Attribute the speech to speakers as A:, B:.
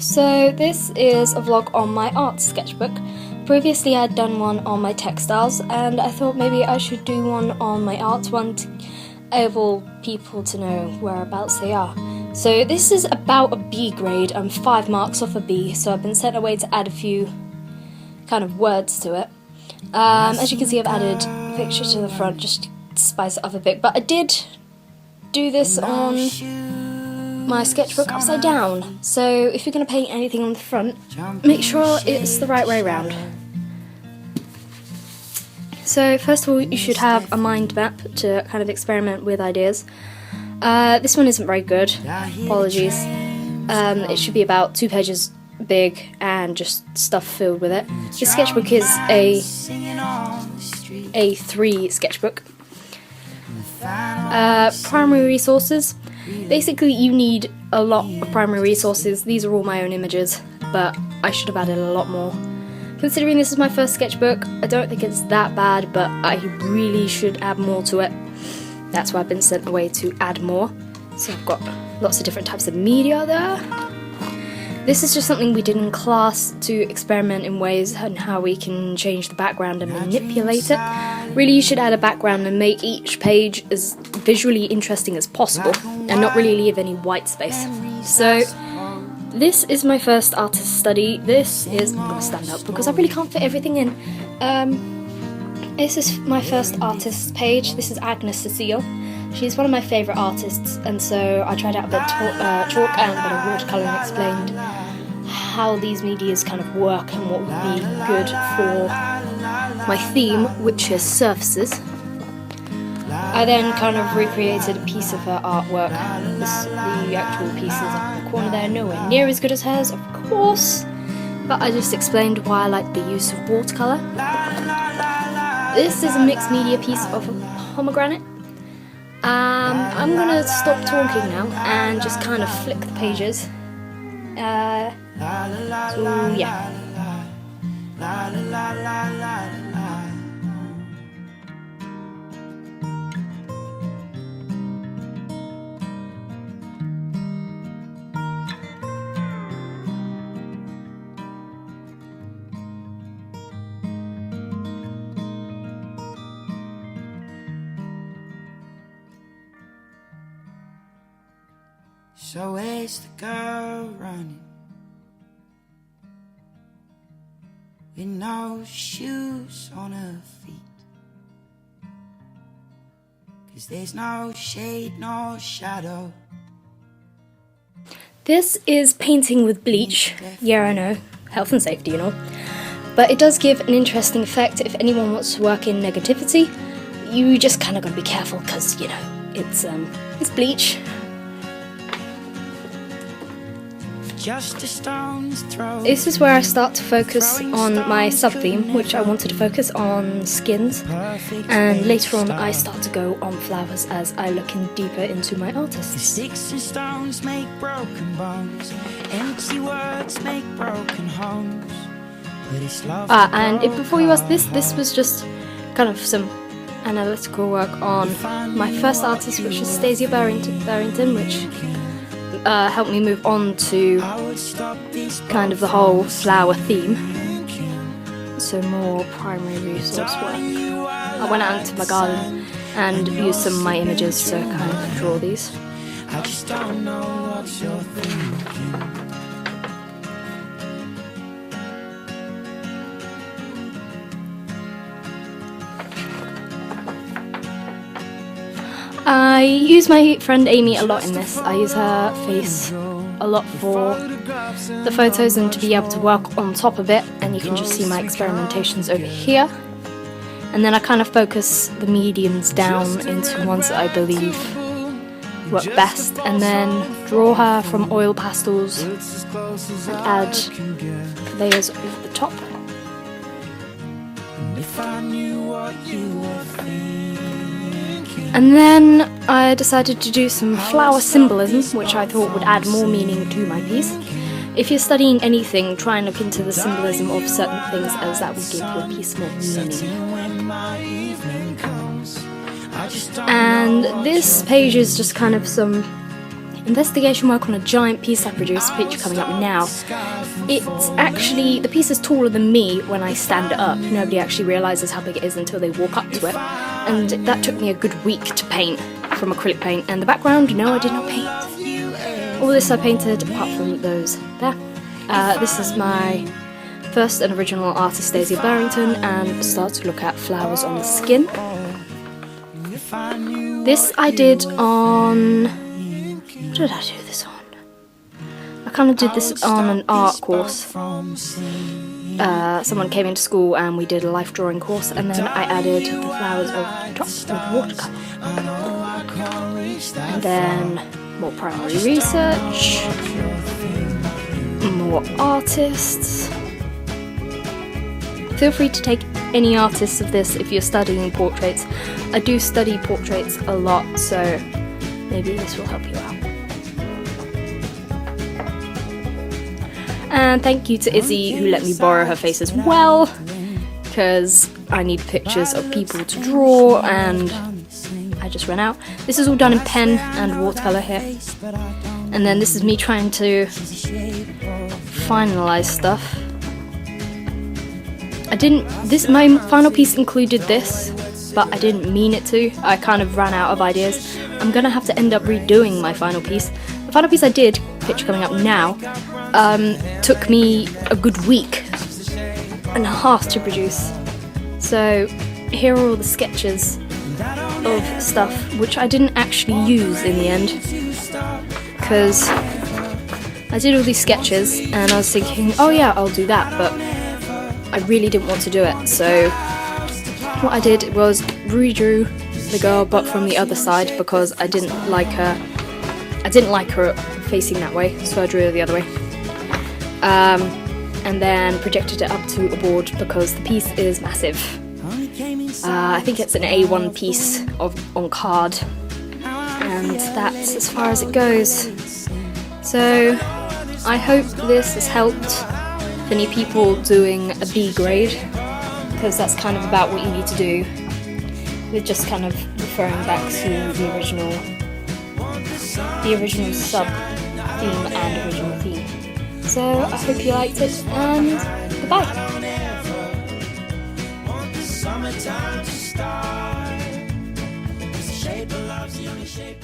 A: so this is a vlog on my art sketchbook. Previously I'd done one on my textiles, and I thought maybe I should do one on my art one to enable people to know whereabouts they are. So this is about a B grade. I'm 5 marks off a B, so I've been sent away to add a few kind of words to it. As you can see, I've added a picture to the front just to spice it up a bit, but I did do this on my sketchbook upside down, so if you're going to paint anything on the front, make sure it's the right way around. So first of all, you should have a mind map to kind of experiment with ideas. This one isn't very good, apologies. It should be about 2 pages big and just stuff filled with it. This sketchbook is a A3 sketchbook. Primary resources. Basically you need a lot of primary resources. These are all my own images, but I should have added a lot more. Considering this is my first sketchbook, I don't think it's that bad, but I really should add more to it. That's why I've been sent away to add more. So I've got lots of different types of media there. This is just something we did in class to experiment in ways and how we can change the background and manipulate it. Really, you should add a background and make each page as visually interesting as possible and not really leave any white space. So this is my first artist study. This is, I'm going to stand up because I really can't fit everything in. This is my first artist page. This is Agnes Cecile. She's one of my favourite artists, and so I tried out a bit of chalk and a bit of watercolour and explained how these medias kind of work and what would be good for my theme, which is surfaces. I then kind of recreated a piece of her artwork. The actual piece is up in the corner there, nowhere near as good as hers, of course, but I just explained why I like the use of watercolour. This is a mixed media piece of pomegranate. I'm gonna stop talking now and just kind of flick the pages. So yeah.
B: So where's the girl running with no shoes on her feet? 'Cause there's no shade, no shadow.
A: This is painting with bleach. Yeah, I know, health and safety, you know. But it does give an interesting effect. If anyone wants to work in negativity, you just kind of got to be careful because, you know, it's bleach. This is where I start to focus on my sub-theme, which I wanted to focus on skins, and later on I start to go on flowers as I look in deeper into my artists.
B: Sticks and stones make broken bones, empty words make broken homes.
A: And before you ask, this was just kind of some analytical work on my first artist, which is Stasia Barrington, which helped me move on to kind of the whole flower theme. So more primary resource work. I went out into my garden and used some of my images to kind of draw these.
B: I just don't know what you're thinking.
A: I use my friend Amy a lot in this. I use her face a lot for the photos and to be able to work on top of it, and you can just see my experimentations over here. And then I kind of focus the mediums down into ones that I believe work best, and then draw her from oil pastels and add layers over the top. And then I decided to do some flower symbolism, which I thought would add more meaning to my piece. If you're studying anything, try and look into the symbolism of certain things, as that will give your piece more meaning. And this page is just kind of some investigation work on a giant piece I produced, picture coming up now. It's actually, the piece is taller than me when I stand it up. Nobody actually realises how big it is until they walk up to it. And that took me a good week to paint from acrylic paint. And the background, no, I did not paint. All this I painted apart from those there. This is my first and original artist, Daisy Barrington, and start to look at flowers on the skin. This I did on... what did I do this on? I kind of did this on an art course. Someone came into school and we did a life drawing course, and then I added the flowers over the top with watercolour. And then more primary research, more artists. Feel free to take any artists of this if you're studying portraits. I do study portraits a lot, so maybe this will help you out. And thank you to Izzy who let me borrow her face as well, because I need pictures of people to draw and I just ran out. This is all done in pen and watercolour here. And then this is me trying to finalise stuff. My final piece included this, but I didn't mean it to. I kind of ran out of ideas. I'm gonna have to end up redoing my final piece. The final piece I did, picture coming up now, took me a good week and a half to produce. So here are all the sketches of stuff which I didn't actually use in the end, because I did all these sketches and I was thinking, oh yeah, I'll do that, but I really didn't want to do it. So what I did was redrew the girl, but from the other side, because I didn't like her facing that way, so I drew her the other way. And then projected it up to a board because the piece is massive. I think it's an A1 piece on card, and that's as far as it goes. So I hope this has helped any people doing a B grade, because that's kind of about what you need to do, with just kind of referring back to the original sub theme and original theme. So I hope you liked it, and goodbye. Summertime to start. It's the shape of love's the only shape.